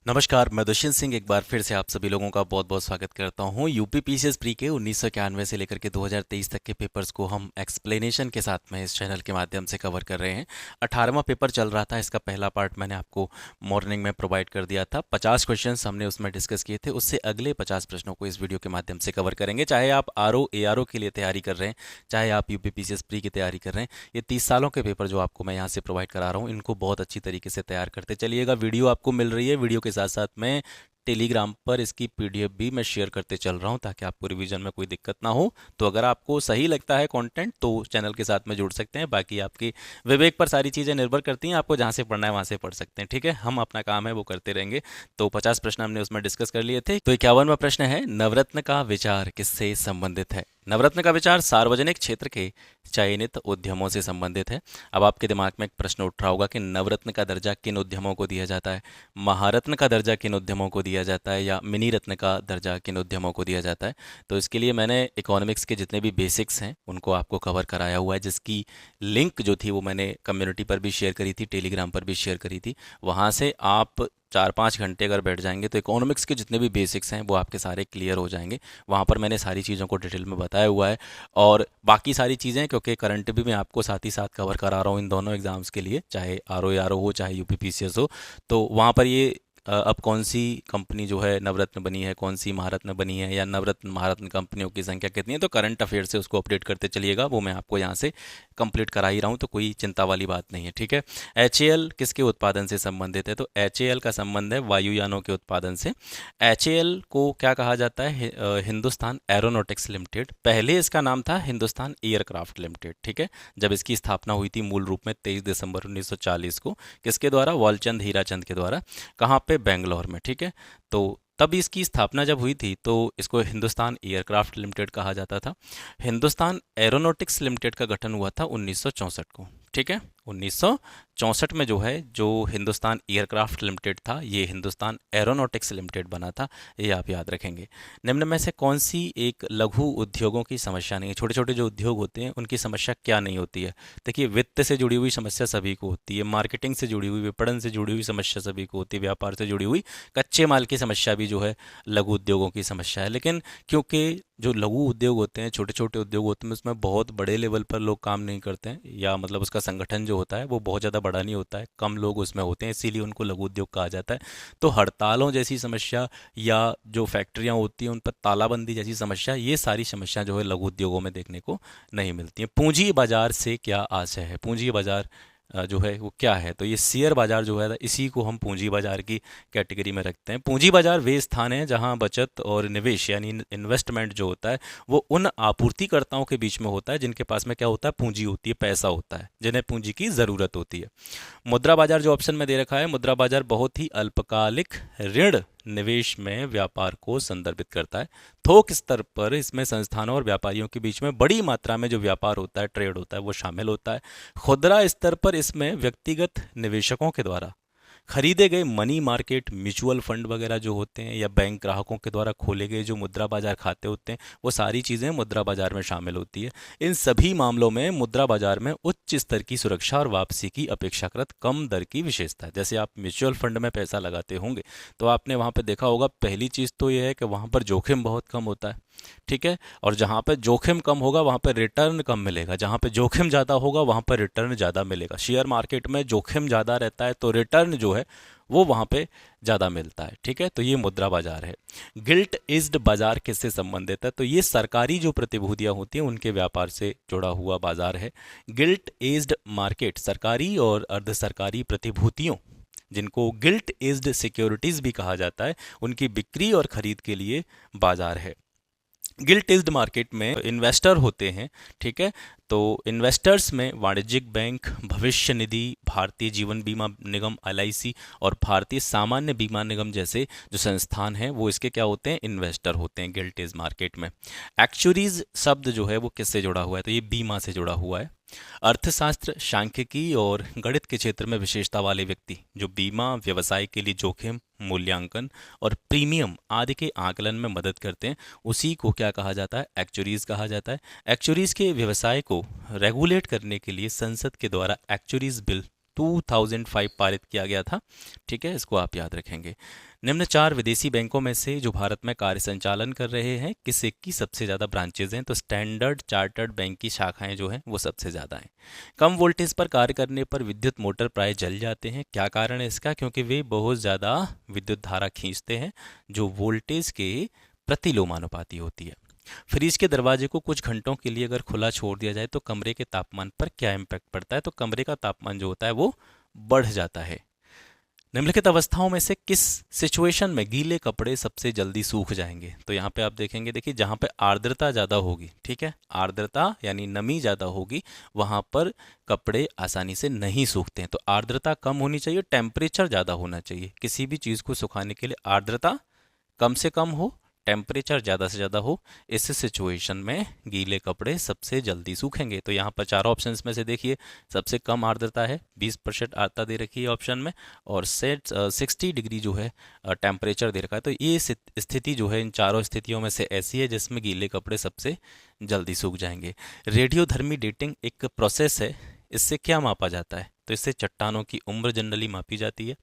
नमस्कार, मैं दुष्यंत सिंह एक बार फिर से आप सभी लोगों का बहुत बहुत स्वागत करता हूं। यूपी पीसीएस प्री के 1991 से लेकर के 2023 तक के पेपर्स को हम एक्सप्लेनेशन के साथ में इस चैनल के माध्यम से कवर कर रहे हैं। 18वां पेपर चल रहा था, इसका पहला पार्ट मैंने आपको मॉर्निंग में प्रोवाइड कर दिया था। 50 क्वेश्चन हमने उसमें डिस्कस किए थे, उससे अगले 50 प्रश्नों को इस वीडियो के माध्यम से कवर करेंगे। चाहे आप आरओ एआरओ के लिए तैयारी कर रहे हैं, चाहे आप यूपी पीसीएस प्री की तैयारी कर रहे हैं, ये 30 सालों के पेपर जो आपको मैं यहाँ से प्रोवाइड करा रहा हूँ, इनको बहुत अच्छी तरीके से तैयार करते चलिएगा। वीडियो आपको मिल रही है, वीडियो के साथ साथ में टेलीग्राम पर इसकी पीडीएफ भी मैं शेयर करते चल रहा हूं ताकि आपको रिवीजन में कोई दिक्कत ना हो। तो अगर आपको सही लगता है कंटेंट तो चैनल के साथ में जुड़ सकते हैं, बाकी आपकी विवेक पर सारी चीज़ें निर्भर करती हैं। आपको जहां से पढ़ना है वहां से पढ़ सकते हैं, ठीक है। हम अपना काम है वो करते रहेंगे। तो 50 प्रश्न हमने उसमें डिस्कस कर लिए थे। तो 51वां प्रश्न है, नवरत्न का विचार किससे संबंधित है। नवरत्न का विचार सार्वजनिक क्षेत्र के चयनित उद्यमों से संबंधित है। अब आपके दिमाग में एक प्रश्न उठ रहा होगा कि नवरत्न का दर्जा किन उद्यमों को दिया जाता है, महारत्न का दर्जा किन उद्यमों को दिया जाता है, या मिनी रत्न का दर्जा किन उद्यमों को दिया जाता है। तो इसके लिए मैंने इकोनॉमिक्स के जितने भी बेसिक्स हैं उनको आपको कवर कराया हुआ है, जिसकी लिंक जो थी वो मैंने कम्युनिटी पर भी शेयर करी थी, टेलीग्राम पर भी शेयर करी थी। वहाँ से आप 4-5 घंटे अगर बैठ जाएंगे तो इकोनॉमिक्स के जितने भी बेसिक्स हैं वो आपके सारे क्लियर हो जाएंगे। वहाँ पर मैंने सारी चीज़ों को डिटेल में बताया हुआ है। और बाकी सारी चीज़ें, क्योंकि करंट भी मैं आपको साथ ही साथ कवर करा रहा हूँ इन दोनों एग्जाम्स के लिए, चाहे आर ओ आर ओ हो चाहे यूपी पीसीएस हो, तो वहाँ पर ये अब कौन सी कंपनी जो है नवरत्न बनी है, कौन सी महारत्न बनी है, या नवरत्न महारत्न कंपनियों की संख्या कितनी है, तो करंट अफेयर से उसको अपडेट करते चलिएगा। वो मैं आपको यहाँ से कंप्लीट करा ही रहा हूँ, तो कोई चिंता वाली बात नहीं है, ठीक है। एच किसके उत्पादन से संबंधित है, तो एच का संबंध है वायुयानों के उत्पादन से। एच को क्या कहा जाता है, हिंदुस्तान एरोनॉटिक्स लिमिटेड। पहले इसका नाम था हिंदुस्तान एयरक्राफ्ट लिमिटेड, ठीक है। जब इसकी स्थापना हुई थी मूल रूप में 23 दिसंबर 1940 को, किसके द्वारा, वालचंद हीराचंद के द्वारा। कहाँ पे, बेंगलोर में, ठीक है। तो तब इसकी स्थापना जब हुई थी तो इसको हिंदुस्तान एयरक्राफ्ट लिमिटेड कहा जाता था। हिंदुस्तान एरोनॉटिक्स लिमिटेड का गठन हुआ था 1964 को, ठीक है। 1964 में जो है, जो हिंदुस्तान एयरक्राफ्ट लिमिटेड था, ये हिंदुस्तान एरोनॉटिक्स लिमिटेड बना था। ये आप याद रखेंगे। निम्न में से कौन सी एक लघु उद्योगों की समस्या नहीं है। छोटे छोटे जो उद्योग होते हैं उनकी समस्या क्या नहीं होती है। देखिए, वित्त से जुड़ी हुई समस्या सभी को होती है, मार्केटिंग से जुड़ी हुई, विपणन से जुड़ी हुई समस्या सभी को होती है, व्यापार से जुड़ी हुई कच्चे माल की समस्या भी जो है लघु उद्योगों की समस्या है। लेकिन क्योंकि जो लघु उद्योग होते हैं, छोटे छोटे उद्योग होते हैं, उसमें बहुत बड़े लेवल पर लोग काम नहीं करते हैं, या मतलब उसका संगठन जो होता है वो बहुत ज़्यादा बड़ा नहीं होता है, कम लोग उसमें होते हैं, इसीलिए उनको लघु उद्योग कहा जाता है। तो हड़तालों जैसी समस्या, या जो फैक्ट्रियाँ होती हैं उन पर तालाबंदी जैसी समस्या, ये सारी समस्या जो है लघु उद्योगों में देखने को नहीं मिलती हैं। पूंजी बाजार से क्या आशय है, पूंजी बाजार जो है वो क्या है, तो ये शेयर बाजार जो है इसी को हम पूंजी बाजार की कैटेगरी में रखते हैं। पूंजी बाजार वे स्थान है जहां बचत और निवेश यानी इन्वेस्टमेंट जो होता है वो उन आपूर्तिकर्ताओं के बीच में होता है जिनके पास में क्या होता है, पूंजी होती है, पैसा होता है, जिन्हें पूंजी की ज़रूरत होती है। मुद्रा बाजार जो ऑप्शन में दे रखा है, मुद्रा बाजार बहुत ही अल्पकालिक ऋण निवेश में व्यापार को संदर्भित करता है। थोक स्तर पर इसमें संस्थानों और व्यापारियों के बीच में बड़ी मात्रा में जो व्यापार होता है, ट्रेड होता है, वो शामिल होता है। खुदरा स्तर पर इसमें व्यक्तिगत निवेशकों के द्वारा खरीदे गए मनी मार्केट म्यूचुअल फंड वगैरह जो होते हैं, या बैंक ग्राहकों के द्वारा खोले गए जो मुद्रा बाजार खाते होते हैं, वो सारी चीज़ें मुद्रा बाजार में शामिल होती है। इन सभी मामलों में मुद्रा बाजार में उच्च स्तर की सुरक्षा और वापसी की अपेक्षाकृत कम दर की विशेषता है। जैसे आप म्यूचुअल फंड में पैसा लगाते होंगे तो आपने वहाँ पर देखा होगा, पहली चीज़ तो यह है कि वहाँ पर जोखिम बहुत कम होता है, ठीक है। और जहाँ पे जोखिम कम होगा वहाँ पे रिटर्न कम मिलेगा, जहाँ पे जोखिम ज़्यादा होगा वहाँ पर रिटर्न ज़्यादा मिलेगा। शेयर मार्केट में जोखिम ज़्यादा रहता है तो रिटर्न जो है वो वहाँ पे ज़्यादा मिलता है, ठीक है। तो ये मुद्रा बाजार है। गिल्ट इज्ड बाजार किससे संबंधित है, तो ये सरकारी जो प्रतिभूतियाँ होती हैं उनके व्यापार से जुड़ा हुआ बाजार है। गिल्ट इज्ड मार्केट सरकारी और अर्ध सरकारी प्रतिभूतियों, जिनको गिल्ट इज्ड सिक्योरिटीज भी कहा जाता है, उनकी बिक्री और खरीद के लिए बाजार है। गिल्ट मार्केट में इन्वेस्टर होते हैं, ठीक है। तो इन्वेस्टर्स में वाणिज्यिक बैंक, भविष्य निधि, भारतीय जीवन बीमा निगम एलआईसी और भारतीय सामान्य बीमा निगम जैसे जो संस्थान हैं वो इसके क्या होते हैं, इन्वेस्टर होते हैं गिल्ट मार्केट में। एक्चुरीज शब्द जो है वो किससे जुड़ा हुआ है, तो ये बीमा से जुड़ा हुआ है। अर्थशास्त्र, सांख्यिकी और गणित के क्षेत्र में विशेषता वाले व्यक्ति जो बीमा व्यवसाय के लिए जोखिम मूल्यांकन और प्रीमियम आदि के आकलन में मदद करते हैं, उसी को क्या कहा जाता है, एक्चुरीज कहा जाता है। एक्चुरीज के व्यवसाय को रेगुलेट करने के लिए संसद के द्वारा एक्चुरीज बिल 2005 पारित किया गया था। ठीक है, इसको आप याद रखेंगे। निम्न 4 विदेशी बैंकों में से जो भारत में कार्य संचालन कर रहे हैं, किस एक की सबसे ज़्यादा ब्रांचेज हैं? तो स्टैंडर्ड चार्टर्ड बैंक की शाखाएं जो हैं वो सबसे ज़्यादा हैं। कम वोल्टेज पर कार्य करने पर विद्युत मोटर प्राय जल जाते हैं। क्या कारण है इसका? क्योंकि वे बहुत ज़्यादा विद्युत धारा खींचते हैं जो वोल्टेज के प्रतिलोमानुपाती होती है। फ्रिज के दरवाजे को कुछ घंटों के लिए अगर खुला छोड़ दिया जाए तो कमरे के तापमान पर क्या इम्पैक्ट पड़ता है? तो कमरे का तापमान जो होता है वो बढ़ जाता है। निम्नलिखित अवस्थाओं में से किस सिचुएशन में गीले कपड़े सबसे जल्दी सूख जाएंगे? तो यहाँ पे आप देखेंगे, देखिए जहाँ पे आर्द्रता ज़्यादा होगी, ठीक है, आर्द्रता यानी नमी ज़्यादा होगी, वहाँ पर कपड़े आसानी से नहीं सूखते हैं। तो आर्द्रता कम होनी चाहिए, टेम्परेचर ज़्यादा होना चाहिए। किसी भी चीज़ को सुखाने के लिए आर्द्रता कम से कम हो, टेम्परेचर ज़्यादा से ज़्यादा हो। इस सिचुएशन में गीले कपड़े सबसे जल्दी सूखेंगे। तो यहाँ पर चारों ऑप्शंस में से देखिए, सबसे कम आर्द्रता है, 20% आर्द्रता दे रखी है ऑप्शन में, और 60 डिग्री जो है टेम्परेचर दे रखा है। तो ये स्थिति जो है इन चारों स्थितियों में से ऐसी है जिसमें गीले कपड़े सबसे जल्दी सूख जाएंगे। रेडियोधर्मी डेटिंग एक प्रोसेस है, इससे क्या मापा जाता है? तो इससे चट्टानों की उम्र जनरली मापी जाती है।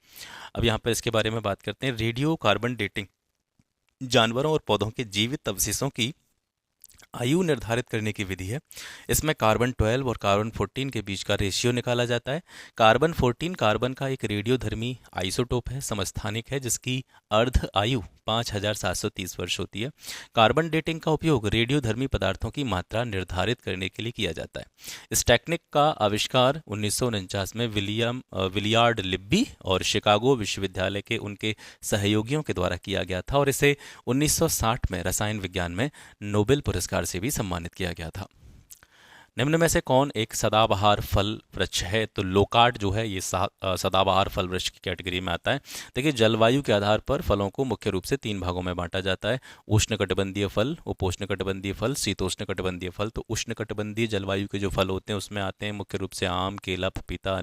अब यहाँ पर इसके बारे में बात करते हैं। रेडियो कार्बन डेटिंग जानवरों और पौधों के जीवित अवशेषों की आयु निर्धारित करने की विधि है। इसमें कार्बन 12 और कार्बन 14 के बीच का रेशियो निकाला जाता है। कार्बन 14 कार्बन का एक रेडियोधर्मी आइसोटोप है, समस्थानिक है, जिसकी अर्ध आयु 5730 वर्ष होती है। कार्बन डेटिंग का उपयोग रेडियोधर्मी पदार्थों की मात्रा निर्धारित करने के लिए किया जाता है। इस टेक्निक का आविष्कार 1949 में विलियार्ड लिब्बी और शिकागो विश्वविद्यालय के उनके सहयोगियों के द्वारा किया गया था, और इसे 1960 में रसायन विज्ञान में नोबेल पुरस्कार से भी सम्मानित किया गया था। निम्न में से कौन एक सदाबहार फल वृक्ष है? तो लोकार्ड जो है ये सदाबहार फल वृक्ष की कैटेगरी में आता है। देखिए, जलवायु के आधार पर फलों को मुख्य रूप से 3 भागों में बांटा जाता है: उष्णकटिबंधीय फल, उपोष्णकटिबंधीय फल, शीतोष्णकटिबंधीय फल। तो उष्णकटिबंधीय जलवायु के जो फल होते हैं उसमें आते हैं मुख्य रूप से आम, केला, पपीता,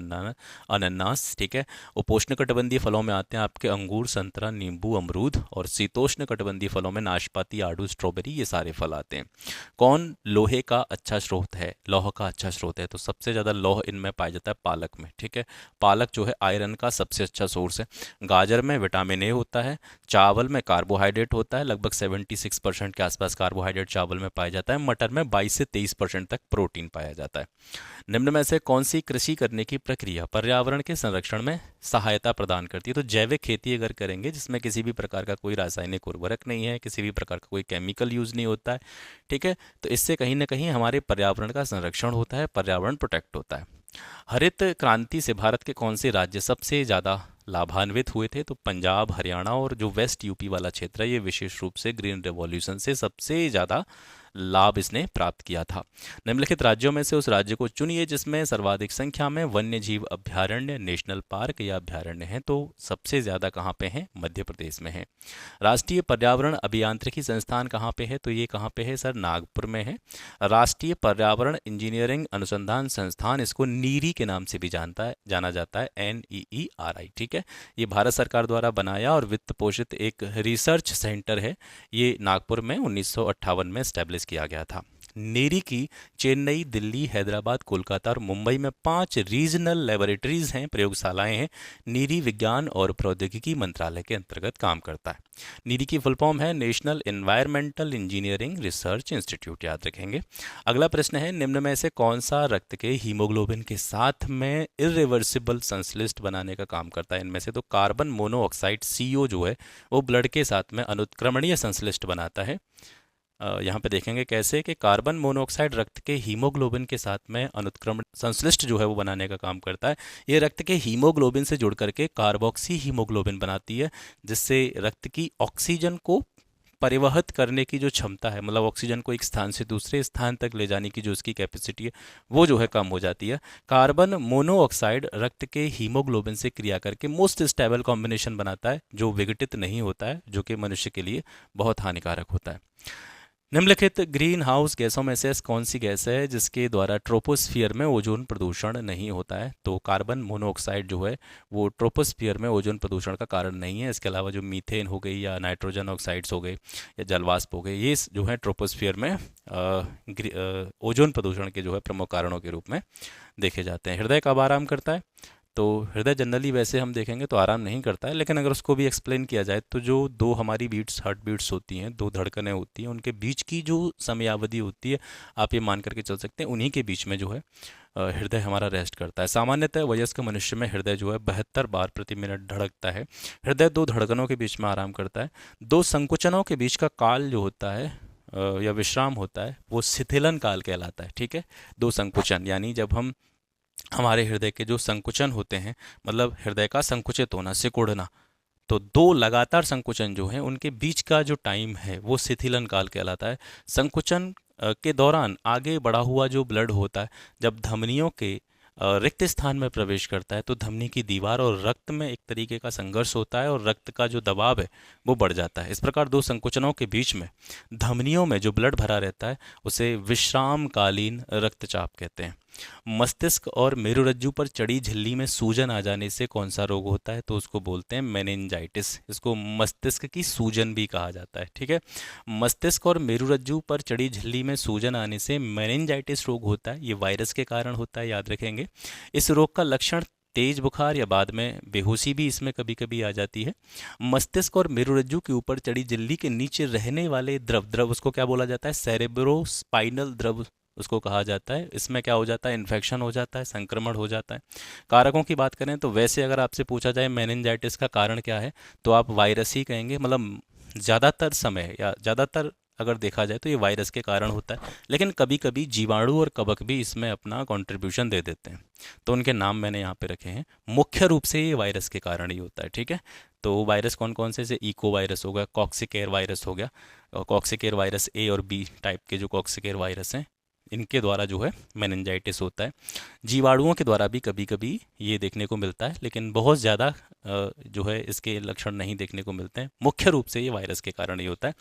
अनानास। ठीक है, उपोष्णकटिबंधीय फलों में आते हैं आपके अंगूर, संतरा, नींबू, अमरूद, और शीतोष्णकटिबंधीय फलों में नाशपाती, आड़ू, स्ट्रॉबेरी, ये सारे फल आते हैं। कौन लोहे का अच्छा स्रोत है? लौह का अच्छा स्रोत है, तो सबसे ज़्यादा लौह इनमें पाया जाता है पालक में। ठीक है, पालक जो है आयरन का सबसे अच्छा सोर्स है। गाजर में विटामिन ए होता है। चावल में कार्बोहाइड्रेट होता है, लगभग 76% के आसपास कार्बोहाइड्रेट चावल में पाया जाता है। मटर में 22 से 23% तक प्रोटीन पाया जाता है। निम्न में से कौन सी कृषि करने की प्रक्रिया पर्यावरण के संरक्षण में सहायता प्रदान करती है? तो जैविक खेती अगर करेंगे जिसमें किसी भी प्रकार का कोई रासायनिक उर्वरक नहीं है, किसी भी प्रकार का कोई केमिकल यूज नहीं होता है, ठीक है, तो इससे कहीं ना कहीं हमारे पर्यावरण का संरक्षण होता है, पर्यावरण प्रोटेक्ट होता है। हरित क्रांति से भारत के कौन से राज्य सबसे ज़्यादा लाभान्वित हुए थे? तो पंजाब, हरियाणा और जो वेस्ट यूपी वाला क्षेत्र है, ये विशेष रूप से ग्रीन रेवोल्यूशन से सबसे ज़्यादा लाभ इसने प्राप्त किया था। निम्नलिखित राज्यों में से उस राज्य को चुनिए जिसमें सर्वाधिक संख्या में वन्य जीव अभ्यारण्य, नेशनल पार्क या अभ्यारण्य हैं। तो सबसे ज़्यादा कहाँ पे हैं? मध्य प्रदेश में है। राष्ट्रीय पर्यावरण अभियांत्रिकी संस्थान कहाँ पे है? तो ये कहाँ पे है सर? नागपुर में है। राष्ट्रीय पर्यावरण इंजीनियरिंग अनुसंधान संस्थान, इसको नीरी के नाम से भी जाना जाता है, NEERI। ठीक है, ये भारत सरकार द्वारा बनाया और वित्त पोषित एक रिसर्च सेंटर है। ये नागपुर में 1958 में स्टैब्लिश किया गया था। नेरी की चेन्नई, दिल्ली, हैदराबाद, कोलकाता और मुंबई में 5 रीजनल लेबोरेटरीज हैं, प्रयोगशालाएं हैं। नीरी विज्ञान और प्रौद्योगिकी मंत्रालय के अंतर्गत काम करता है। नीरी की फुल फॉर्म है national environmental engineering research institute, याद रखेंगे। अगला प्रश्न है, निम्न में से कौन सा रक्त के हीमोग्लोबिन के साथ में इरिवर्सिबल संश्लिष्ट बनाने का काम करता है? इनमें से तो कार्बन मोनोऑक्साइड CO जो है वो ब्लड के साथ में अनुत्क्रमणीय संश्लिष्ट बनाता है। यहाँ पे देखेंगे कैसे कि कार्बन मोनोऑक्साइड रक्त के हीमोग्लोबिन के साथ में अनुत्क्रमण संश्लिष्ट जो है वो बनाने का काम करता है। ये रक्त के हीमोग्लोबिन से जुड़ करके कार्बोक्सी हीमोग्लोबिन बनाती है, जिससे रक्त की ऑक्सीजन को परिवहन करने की जो क्षमता है, मतलब ऑक्सीजन को एक स्थान से दूसरे स्थान तक ले जाने की जो उसकी कैपेसिटी है, वो जो है कम हो जाती है। कार्बन मोनोऑक्साइड रक्त के हीमोग्लोबिन से क्रिया करके मोस्ट स्टेबल कॉम्बिनेशन बनाता है, जो विघटित नहीं होता है, जो कि मनुष्य के लिए बहुत हानिकारक होता है। निम्नलिखित ग्रीन हाउस गैसों में से कौन सी गैस है जिसके द्वारा ट्रोपोस्फियर में ओजोन प्रदूषण नहीं होता है? तो कार्बन मोनोऑक्साइड जो है वो ट्रोपोस्फियर में ओजोन प्रदूषण का कारण नहीं है। इसके अलावा जो मीथेन हो गई या नाइट्रोजन ऑक्साइड्स हो गए या जलवाष्प हो गए, ये जो है ट्रोपोस्फियर में ओजोन प्रदूषण के जो है प्रमुख कारणों के रूप में देखे जाते हैं। हृदय कब आराम करता है? तो हृदय जनरली वैसे हम देखेंगे तो आराम नहीं करता है, लेकिन अगर उसको भी एक्सप्लेन किया जाए तो जो दो हमारी बीट्स, हार्ट बीट्स होती हैं, दो धड़कनें होती हैं, उनके बीच की जो समयावधि होती है, आप ये मान करके चल सकते हैं उन्हीं के बीच में जो है हृदय हमारा रेस्ट करता है। सामान्यतः वयस्क मनुष्य में हृदय जो है 72 बार प्रति मिनट धड़कता है। हृदय दो धड़कनों के बीच में आराम करता है। दो संकुचनों के बीच का काल जो होता है या विश्राम होता है, वो शिथिलन काल कहलाता है। ठीक है, दो संकुचन यानी जब हम हमारे हृदय के जो संकुचन होते हैं, मतलब हृदय का संकुचित होना, सिकुड़ना, तो दो लगातार संकुचन जो हैं उनके बीच का जो टाइम है वो शिथिलन काल कहलाता है। संकुचन के दौरान आगे बढ़ा हुआ जो ब्लड होता है, जब धमनियों के रिक्त स्थान में प्रवेश करता है तो धमनी की दीवार और रक्त में एक तरीके का संघर्ष होता है और रक्त का जो दबाव है वो बढ़ जाता है। इस प्रकार दो संकुचनों के बीच में धमनियों में जो ब्लड भरा रहता है उसे विश्रामकालीन रक्तचाप कहते हैं। मस्तिष्क और मेरुरज्जु पर चढ़ी झिल्ली में सूजन आ जाने से कौन सा रोग होता है, तो उसको बोलते हैं मेनिंजाइटिस। इसको मस्तिष्क की सूजन भी कहा जाता है। ठीक है, मस्तिष्क और मेरुरज्जु पर चढ़ी झिल्ली में सूजन आने से मेनिंजाइटिस रोग होता है। ये वायरस के कारण होता है, याद रखेंगे। इस रोग का लक्षण तेज बुखार या बाद में बेहोशी भी इसमें कभी कभी आ जाती है। मस्तिष्क और मेरुरज्जु के ऊपर चढ़ी झिल्ली के नीचे रहने वाले द्रव उसको क्या बोला जाता है, सेरेब्रोस्पाइनल द्रव उसको कहा जाता है। इसमें क्या हो जाता है, इन्फेक्शन हो जाता है, संक्रमण हो जाता है। कारकों की बात करें तो वैसे अगर आपसे पूछा जाए मेनिंजाइटिस का कारण क्या है, तो आप वायरस ही कहेंगे। मतलब ज़्यादातर समय या ज़्यादातर अगर देखा जाए तो ये वायरस के कारण होता है, लेकिन कभी कभी जीवाणु और कवक भी इसमें अपना कंट्रीब्यूशन दे देते हैं, तो उनके नाम मैंने यहाँ पे रखे हैं। मुख्य रूप से ये वायरस के कारण ही होता है। ठीक है, तो वायरस कौन कौन से, जैसे इको वायरस हो गया, कॉक्सिकेयर वायरस हो गया, कॉक्सिकेयर वायरस ए और बी टाइप के जो कॉक्सिकेयर वायरस हैं, इनके द्वारा जो है मेनिंजाइटिस होता है। जीवाणुओं के द्वारा भी कभी कभी ये देखने को मिलता है, लेकिन बहुत ज़्यादा जो है इसके लक्षण नहीं देखने को मिलते हैं। मुख्य रूप से ये वायरस के कारण ही होता है।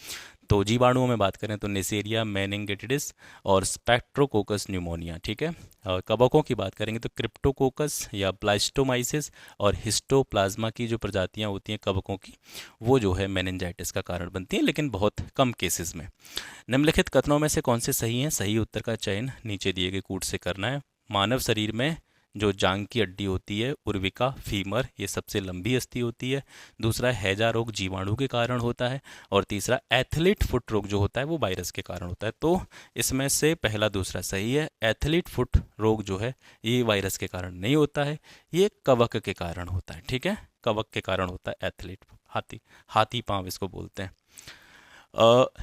तो जीवाणुओं में बात करें तो नेसेरिया मेनिंगिटिस और स्पेक्ट्रोकोकस न्यूमोनिया। ठीक है, और कवकों की बात करेंगे तो क्रिप्टोकोकस या ब्लास्टोमाइसिस और हिस्टोप्लाज्मा की जो प्रजातियां होती हैं कवकों की, वो जो है मेनिंजाइटिस का कारण बनती हैं, लेकिन बहुत कम केसेस में। निम्नलिखित कथनों में से कौन से सही हैं? सही उत्तर का चयन नीचे दिए गए कूट से करना है। मानव शरीर में जो जांग की हड्डी होती है, उर्विका फीमर, ये सबसे लंबी अस्थि होती है। दूसरा, हैजा रोग जीवाणु के कारण होता है। और तीसरा, एथलीट फुट रोग जो होता है वो वायरस के कारण होता है। तो इसमें से पहला दूसरा सही है। एथलीट फुट रोग जो है ये वायरस के कारण नहीं होता है, ये कवक के कारण होता है। ठीक है, कवक के कारण होता है एथलीट, हाथी पांव इसको बोलते हैं।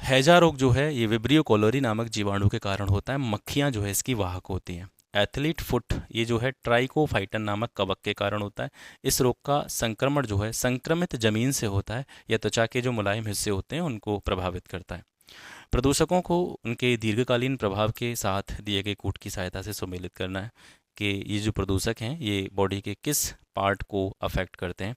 हैजा रोग जो है ये विब्रियो कोलोरी नामक जीवाणु के कारण होता है। मक्खियां जो है इसकी वाहक होती हैं। एथलीट फुट ये जो है ट्राइकोफाइटन नामक कवक के कारण होता है। इस रोग का संक्रमण जो है संक्रमित जमीन से होता है या त्वचा के जो मुलायम हिस्से होते हैं उनको प्रभावित करता है। प्रदूषकों को उनके दीर्घकालीन प्रभाव के साथ दिए गए कूट की सहायता से सुमेलित करना है कि ये जो प्रदूषक हैं ये बॉडी के किस पार्ट को अफेक्ट करते हैं।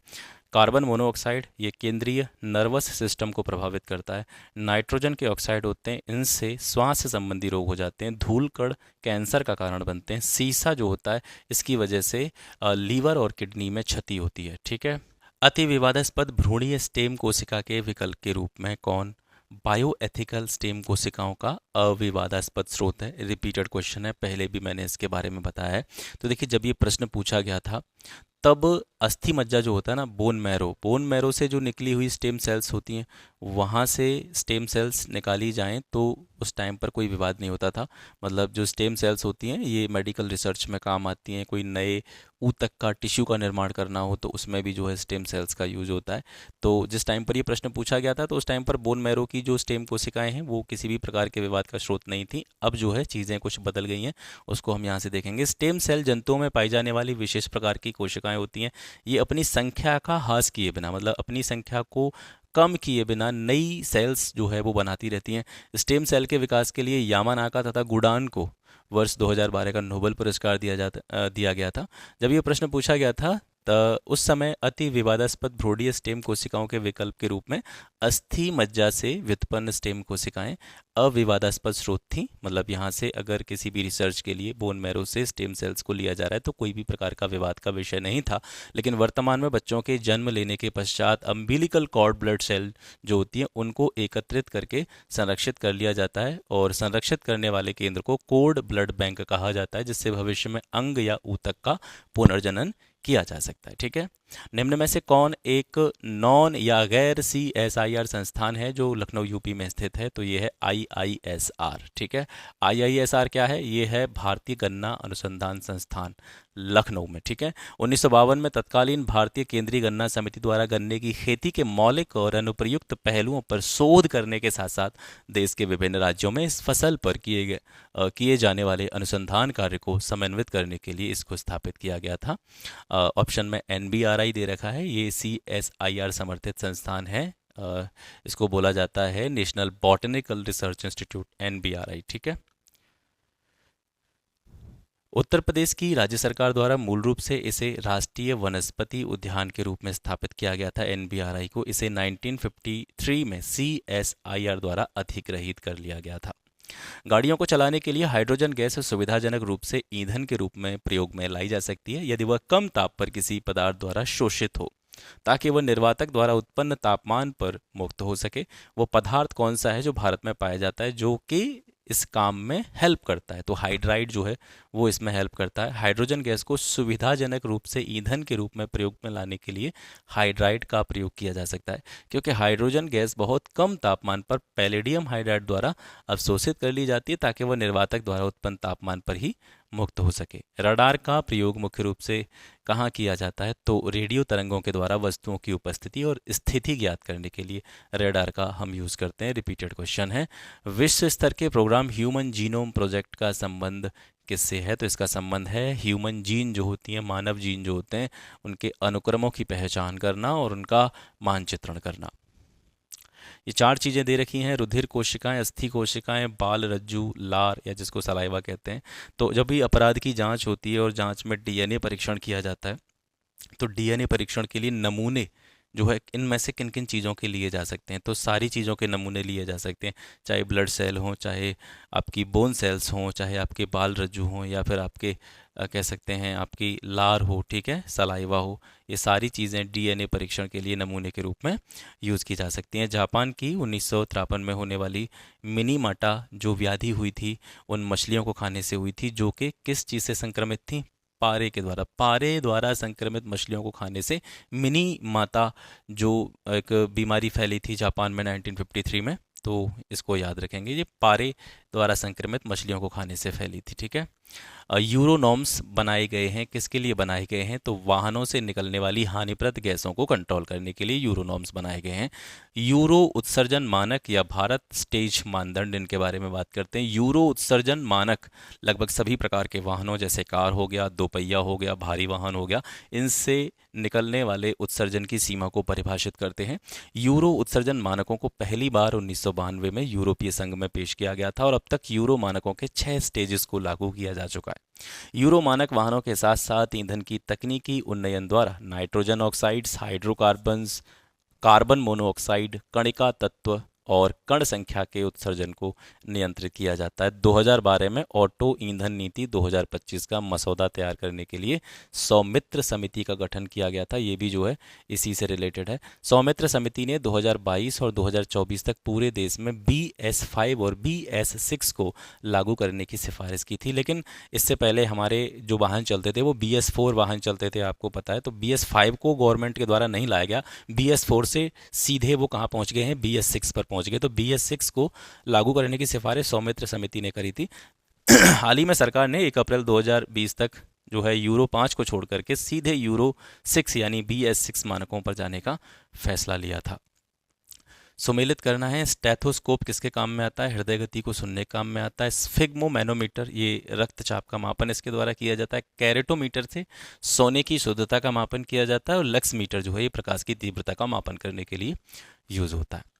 कार्बन मोनोऑक्साइड ये केंद्रीय नर्वस सिस्टम को प्रभावित करता है। नाइट्रोजन के ऑक्साइड होते हैं, इनसे श्वास से संबंधी रोग हो जाते हैं। धूल कण कैंसर का कारण बनते हैं। सीसा जो होता है इसकी वजह से लीवर और किडनी में क्षति होती है। ठीक है, अति विवादास्पद भ्रूणीय स्टेम कोशिका के विकल्प के रूप में कौन बायोएथिकल स्टेम कोशिकाओं का अविवादास्पद स्रोत है? रिपीटेड क्वेश्चन है, पहले भी मैंने इसके बारे में बताया है। तो देखिए, जब ये प्रश्न पूछा गया था तब अस्थि मज्जा जो होता है ना, बोन मैरो से जो निकली हुई स्टेम सेल्स होती हैं, वहाँ से स्टेम सेल्स निकाली जाएं तो उस टाइम पर कोई विवाद नहीं होता था। मतलब जो स्टेम सेल्स होती हैं ये मेडिकल रिसर्च में काम आती हैं। कोई नए ऊतक का टिश्यू का निर्माण करना हो तो उसमें भी जो है स्टेम सेल्स का यूज होता है। तो जिस टाइम पर ये प्रश्न पूछा गया था तो उस टाइम पर बोन मैरो की जो स्टेम कोशिकाएं हैं वो किसी भी प्रकार के विवाद का स्रोत नहीं थी। अब जो है चीज़ें कुछ बदल गई हैं, उसको हम यहाँ से देखेंगे। स्टेम सेल जंतुओं में पाई जाने वाली विशेष प्रकार की कोशिकाएं होती हैं। ये अपनी संख्या का ह्रास किए बिना, मतलब अपनी संख्या को कम किए बिना नई सेल्स जो है वो बनाती रहती हैं। स्टेम सेल के विकास के लिए यामानाका तथा गुडान को वर्ष 2012 का नोबेल पुरस्कार दिया गया था। जब ये प्रश्न पूछा गया था तो उस समय अति विवादास्पद भ्रूणीय स्टेम कोशिकाओं के विकल्प के रूप में अस्थि मज्जा से व्युत्पन्न स्टेम कोशिकाएं अविवादास्पद स्रोत थी। मतलब यहाँ से अगर किसी भी रिसर्च के लिए बोन मैरो से स्टेम सेल्स को लिया जा रहा है तो कोई भी प्रकार का विवाद का विषय नहीं था। लेकिन वर्तमान में बच्चों के जन्म लेने के पश्चात अम्बिलिकल कॉर्ड ब्लड सेल जो होती हैं उनको एकत्रित करके संरक्षित कर लिया जाता है और संरक्षित करने वाले केंद्र को कोड ब्लड बैंक कहा जाता है, जिससे भविष्य में अंग या ऊतक का पुनर्जनन किया जा सकता है। ठीक है, निम्न में से कौन एक नॉन या गैर CSIR संस्थान है जो लखनऊ यूपी में स्थित है? तो ये है IISR। ठीक है, IISR क्या है? ये है भारतीय गन्ना अनुसंधान संस्थान लखनऊ में। ठीक है, 1952 में तत्कालीन भारतीय केंद्रीय गन्ना समिति द्वारा गन्ने की खेती के मौलिक और अनुप्रयुक्त पहलुओं पर शोध करने के साथ साथ देश के विभिन्न राज्यों में इस फसल पर किए जाने वाले अनुसंधान कार्य को समन्वित करने के लिए इसको स्थापित किया गया था। ऑप्शन में NBRI दे रखा है, ये CSIR समर्थित संस्थान है। इसको बोला जाता है national botanical research institute, NBRI। ठीक है, उत्तर प्रदेश की राज्य सरकार द्वारा मूल रूप से इसे राष्ट्रीय वनस्पति उद्यान के रूप में स्थापित किया गया था। NBRI को इसे 1953 में CSIR द्वारा अधिग्रहित कर लिया गया था। गाड़ियों को चलाने के लिए हाइड्रोजन गैस सुविधाजनक रूप से ईंधन के रूप में प्रयोग में लाई जा सकती है यदि वह कम ताप पर किसी पदार्थ द्वारा शोषित हो, ताकि वह निर्वातक द्वारा उत्पन्न तापमान पर मुक्त हो सके। वो पदार्थ कौन सा है जो भारत में पाया जाता है जो कि इस काम में हेल्प करता है? तो हाइड्राइड जो है वो इसमें हेल्प करता है। हाइड्रोजन गैस को सुविधाजनक रूप से ईंधन के रूप में प्रयोग में लाने के लिए हाइड्राइड का प्रयोग किया जा सकता है, क्योंकि हाइड्रोजन गैस बहुत कम तापमान पर पैलेडियम हाइड्राइड द्वारा अवशोषित कर ली जाती है ताकि वह निर्वातक द्वारा उत्पन्न तापमान पर ही मुक्त हो सके। रडार का प्रयोग मुख्य रूप से कहाँ किया जाता है? तो रेडियो तरंगों के द्वारा वस्तुओं की उपस्थिति और स्थिति ज्ञात करने के लिए रडार का हम यूज़ करते हैं। रिपीटेड क्वेश्चन है, विश्व स्तर के प्रोग्राम ह्यूमन जीनोम प्रोजेक्ट का संबंध किससे है? तो इसका संबंध है ह्यूमन जीन जो होती हैं, मानव जीन जो होते हैं, उनके अनुक्रमों की पहचान करना और उनका मानचित्रण करना। ये 4 चीज़ें दे रखी हैं, रुधिर कोशिकाएं, अस्थि कोशिकाएं, बाल रज्जु, लार या जिसको सलाइवा कहते हैं। तो जब भी अपराध की जांच होती है और जांच में DNA परीक्षण किया जाता है, तो DNA परीक्षण के लिए नमूने जो है इनमें से किन किन चीज़ों के लिए जा सकते हैं? तो सारी चीज़ों के नमूने लिए जा सकते हैं, चाहे ब्लड सेल हों, चाहे आपकी बोन सेल्स हों, चाहे आपके बाल रज्जु हों, या फिर आपके कह सकते हैं आपकी लार हो, ठीक है, सलाइवा हो। ये सारी चीज़ें DNA परीक्षण के लिए नमूने के रूप में यूज़ की जा सकती हैं। जापान की 1953 में होने वाली मिनीमाटा जो व्याधि हुई थी उन मछलियों को खाने से हुई थी, जो कि किस चीज़ से संक्रमित थी? पारे द्वारा संक्रमित मछलियों को खाने से मिनी माता जो एक बीमारी फैली थी जापान में 1953 में, तो इसको याद रखेंगे, ये पारे द्वारा संक्रमित मछलियों को खाने से फैली थी। ठीक है, यूरो नॉर्म्स बनाए गए हैं, किसके लिए बनाए गए हैं? तो वाहनों से निकलने वाली हानिप्रद गैसों को कंट्रोल करने के लिए यूरो नॉर्म्स बनाए गए हैं। यूरो उत्सर्जन मानक या भारत स्टेज मानदंड, इनके बारे में बात करते हैं। यूरो उत्सर्जन मानक लगभग सभी प्रकार के वाहनों जैसे कार हो गया, दोपहिया हो गया, भारी वाहन हो गया, इनसे निकलने वाले उत्सर्जन की सीमा को परिभाषित करते हैं। यूरो उत्सर्जन मानकों को पहली बार 1992 में यूरोपीय संघ में पेश किया गया था और अब तक यूरो मानकों के 6 स्टेजेस को लागू किया जा चुका है। यूरो मानक वाहनों के साथ साथ ईंधन की तकनीकी उन्नयन द्वारा nitrogen oxides, hydrocarbons, carbon monoxide, कणिका तत्व और कण संख्या के उत्सर्जन को नियंत्रित किया जाता है। 2012 में ऑटो ईंधन नीति 2025 का मसौदा तैयार करने के लिए सौमित्र समिति का गठन किया गया था। ये भी जो है इसी से रिलेटेड है। सौमित्र समिति ने 2022 और 2024 तक पूरे देश में BS5 और BS6 को लागू करने की सिफारिश की थी, लेकिन इससे पहले हमारे जो वाहन चलते थे वो BS4 वाहन चलते थे, आपको पता है। तो BS5 को गवर्नमेंट के द्वारा नहीं लाया गया, BS4 से सीधे वो कहाँ पहुँच गए हैं? BS6 पर पहुँच गए। तो BS6 को लागू करने की सिफारिश सौमित्र समिति ने करी थी। हाल ही में सरकार ने 1 अप्रैल 2020 तक जो है यूरो 5 को छोड़ करके सीधे यूरो 6 यानी BS6 मानकों पर जाने का फैसला लिया था। सुमेलित करना है, स्टेथोस्कोप किसके काम में आता है? हृदय गति को सुनने के काम में आता है। स्फिग्मोमैनोमीटर, ये रक्तचाप का मापन इसके द्वारा किया जाता है। कैरेटोमीटर से सोने की शुद्धता का मापन किया जाता है और लक्स मीटर जो है ये प्रकाश की तीव्रता का मापन करने के लिए यूज होता है।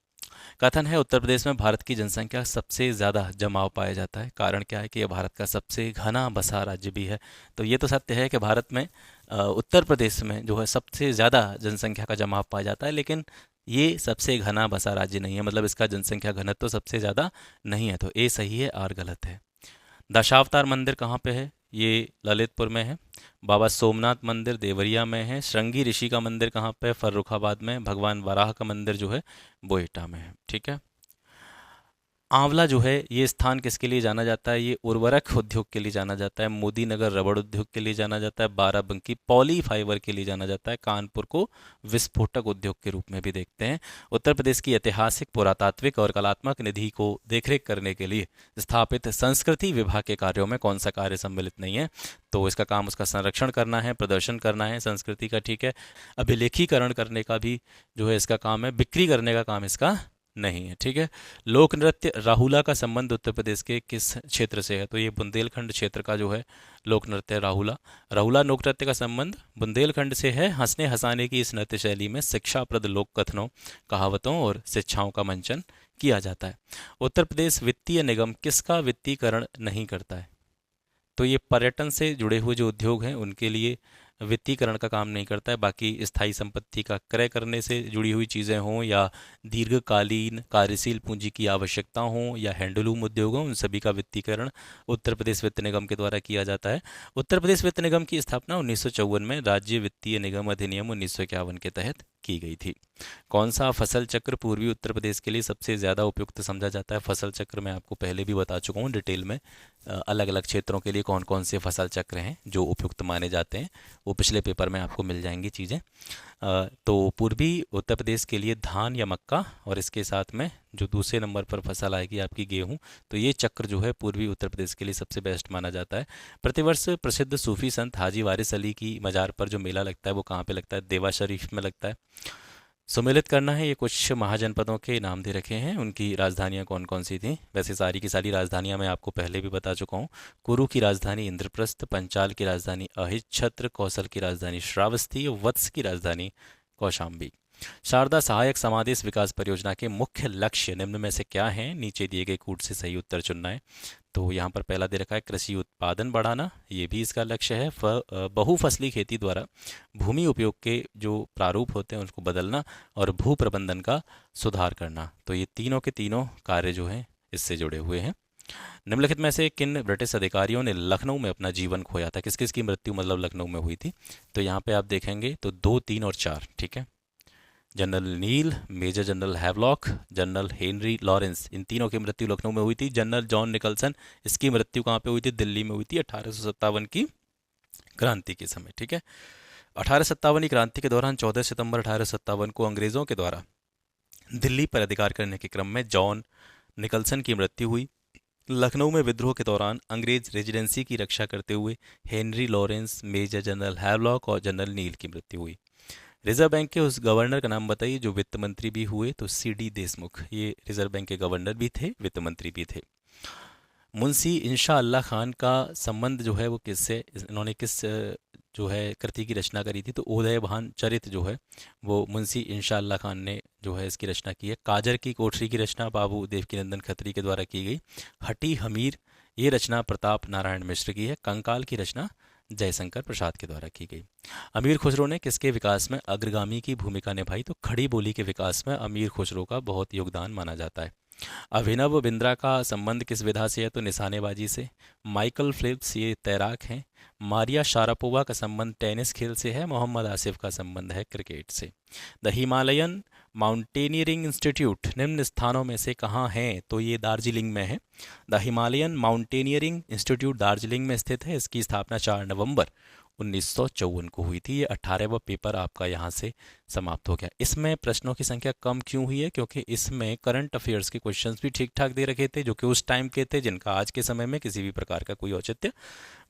कथन है, उत्तर प्रदेश में भारत की जनसंख्या सबसे ज़्यादा जमाव पाया जाता है। कारण क्या है? कि यह भारत का सबसे घना बसा राज्य भी है। तो ये तो सत्य है कि भारत में उत्तर प्रदेश में जो है सबसे ज़्यादा जनसंख्या का जमाव पाया जाता है, लेकिन ये सबसे घना बसा राज्य नहीं है, मतलब इसका जनसंख्या घनत्व तो सबसे ज़्यादा नहीं है। तो ए सही है, आर गलत है। दशावतार मंदिर कहाँ पे है? ये ललितपुर में है। बाबा सोमनाथ मंदिर देवरिया में है। श्रृंगी ऋषि का मंदिर कहाँ पे है? फर्रुखाबाद में। भगवान वराह का मंदिर जो है वो एटा में है। ठीक है, आंवला जो है ये स्थान किसके लिए जाना जाता है? ये उर्वरक उद्योग के लिए जाना जाता है। मोदी नगर रबड़ उद्योग के लिए जाना जाता है। बाराबंकी पॉली फाइबर के लिए जाना जाता है। कानपुर को विस्फोटक उद्योग के रूप में भी देखते हैं। उत्तर प्रदेश की ऐतिहासिक, पुरातात्विक और कलात्मक निधि को देखरेख करने के लिए स्थापित संस्कृति विभाग के कार्यों में कौन सा कार्य सम्मिलित नहीं है? तो इसका काम उसका संरक्षण करना है, प्रदर्शन करना है संस्कृति का, ठीक है। अभिलेखीकरण करने का भी जो है इसका काम है, बिक्री करने का काम इसका नहीं है, ठीक है। लोक नृत्य राहुला का संबंध उत्तर प्रदेश के किस क्षेत्र से है? तो ये बुंदेलखंड क्षेत्र का जो है लोक नृत्य राहुला। राहुला लोक नृत्य का संबंध बुंदेलखंड से है। हंसने हंसाने की इस नृत्य शैली में शिक्षाप्रद लोक कथनों, कहावतों और शिक्षाओं का मंचन किया जाता है। उत्तर प्रदेश वित्तीय निगम किसका वित्तीकरण नहीं करता है? तो ये पर्यटन से जुड़े हुए जो उद्योग हैं उनके लिए वित्तीकरण का काम नहीं करता है। बाकी स्थायी संपत्ति का क्रय करने से जुड़ी हुई चीज़ें हों या दीर्घकालीन कार्यशील पूंजी की आवश्यकता हो या हैंडलूम उद्योग हों, उन सभी का वित्तीकरण उत्तर प्रदेश वित्त निगम के द्वारा किया जाता है। उत्तर प्रदेश वित्त निगम की स्थापना 1954 में राज्य वित्तीय निगम अधिनियम 1951 के तहत की गई थी। कौन सा फसल चक्र पूर्वी उत्तर प्रदेश के लिए सबसे ज़्यादा उपयुक्त समझा जाता है? फसल चक्र मैं आपको पहले भी बता चुका हूँ डिटेल में, अलग अलग क्षेत्रों के लिए कौन कौन से फसल चक्र हैं जो उपयुक्त माने जाते हैं, वो पिछले पेपर में आपको मिल जाएंगी चीज़ें। तो पूर्वी उत्तर प्रदेश के लिए धान या मक्का, और इसके साथ में जो दूसरे नंबर पर फसल आएगी आपकी गेहूं, तो ये चक्र जो है पूर्वी उत्तर प्रदेश के लिए सबसे बेस्ट माना जाता है। प्रतिवर्ष प्रसिद्ध सूफी संत हाजी वारिस अली की मज़ार पर जो मेला लगता है वो कहाँ पे लगता है? देवा शरीफ में लगता है। सुमेलित करना है, ये कुछ महाजनपदों के नाम दे रखे हैं, उनकी राजधानियां कौन कौन सी थी। वैसे सारी की सारी राजधानियां मैं आपको पहले भी बता चुका हूँ। कुरु की राजधानी इंद्रप्रस्थ, पंचाल की राजधानी अहिच्छत्र, कौशल की राजधानी श्रावस्ती, वत्स की राजधानी कौशाम्बी। शारदा सहायक समादेश विकास परियोजना के मुख्य लक्ष्य निम्न में से क्या हैं? नीचे दिए गए कूट से सही उत्तर चुनना है। तो यहाँ पर पहला दे रखा है कृषि उत्पादन बढ़ाना, ये भी इसका लक्ष्य है। बहुफसली खेती द्वारा भूमि उपयोग के जो प्रारूप होते हैं उसको बदलना और भू प्रबंधन का सुधार करना। तो ये तीनों के तीनों कार्य जो हैं इससे जुड़े हुए हैं। निम्नलिखित में से किन ब्रिटिश अधिकारियों ने लखनऊ में अपना जीवन खोया था? किस किस की मृत्यु मतलब लखनऊ में हुई थी? तो यहाँ पे आप देखेंगे तो 2, 3 और 4, ठीक है। General Neill, major general Havelock, general Henry Lawrence, इन तीनों की मृत्यु लखनऊ में हुई थी। जनरल जॉन निकलसन, इसकी मृत्यु कहाँ पे हुई थी? दिल्ली में हुई थी 1857 की क्रांति के समय, ठीक है। 1857 की क्रांति के दौरान 14 सितंबर 1857 को अंग्रेजों के द्वारा दिल्ली पर अधिकार करने के क्रम में जॉन निकलसन की मृत्यु हुई। लखनऊ में विद्रोह के दौरान अंग्रेज रेजिडेंसी की रक्षा करते हुए Henry Lawrence, major general Havelock और जनरल नील की मृत्यु हुई। रिजर्व बैंक के उस गवर्नर का नाम बताइए जो वित्त मंत्री भी हुए। तो CD देशमुख, ये रिजर्व बैंक के गवर्नर भी थे, वित्त मंत्री भी थे। मुंशी इंशा अल्लाह खान का संबंध जो है वो किससे, इन्होंने किस जो है कृति की रचना करी थी? तो उदयभान चरित जो है वो मुंशी इंशा अल्लाह खान ने जो है इसकी रचना की है। काजर की कोठरी की रचना बाबू देवकीनंदन खत्री के द्वारा की गई। हटी हमीर, ये रचना प्रताप नारायण मिश्र की है। कंकाल की रचना जयशंकर प्रसाद के द्वारा की गई। अमीर खुसरो ने किसके विकास में अग्रगामी की भूमिका निभाई? तो खड़ी बोली के विकास में अमीर खुसरो का बहुत योगदान माना जाता है। अभिनव बिंद्रा का संबंध किस विधा से है? तो निशानेबाजी से। माइकल फिलिप्स, ये तैराक हैं। मारिया शारापोवा का संबंध टेनिस खेल से है। मोहम्मद आसिफ का संबंध है क्रिकेट से। द हिमालयन माउंटेनियरिंग इंस्टीट्यूट निम्न स्थानों में से कहाँ है? तो ये दार्जिलिंग में है। The Himalayan mountaineering institute Darjeeling में स्थित है। इसकी स्थापना 4 नवंबर 1954 को हुई थी। ये 18वां पेपर आपका यहाँ से समाप्त हो गया। इसमें प्रश्नों की संख्या कम क्यों हुई है? क्योंकि इसमें करंट अफेयर्स के क्वेश्चंस भी ठीक ठाक दे रखे थे जो कि उस टाइम के थे, जिनका आज के समय में किसी भी प्रकार का कोई औचित्य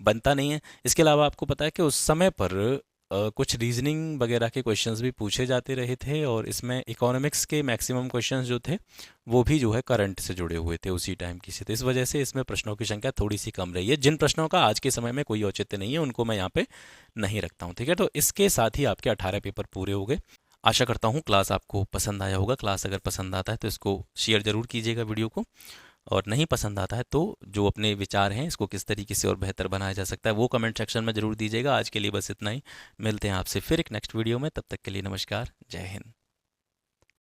बनता नहीं है। इसके अलावा आपको पता है कि उस समय पर कुछ रीजनिंग वगैरह के क्वेश्चंस भी पूछे जाते रहे थे, और इसमें इकोनॉमिक्स के मैक्सिमम क्वेश्चंस जो थे वो भी जो है करंट से जुड़े हुए थे उसी टाइम की से। तो इस वजह से इसमें प्रश्नों की संख्या थोड़ी सी कम रही है। जिन प्रश्नों का आज के समय में कोई औचित्य नहीं है उनको मैं यहाँ पे नहीं रखता हूँ, ठीक है। तो इसके साथ ही आपके 18 पेपर पूरे हो गए। आशा करता हूँ क्लास आपको पसंद आया होगा। क्लास अगर पसंद आता है तो इसको शेयर ज़रूर कीजिएगा वीडियो को, और नहीं पसंद आता है तो जो अपने विचार हैं इसको किस तरीके से और बेहतर बनाया जा सकता है वो कमेंट सेक्शन में ज़रूर दीजिएगा। आज के लिए बस इतना ही, मिलते हैं आपसे फिर एक नेक्स्ट वीडियो में। तब तक के लिए नमस्कार, जय हिंद।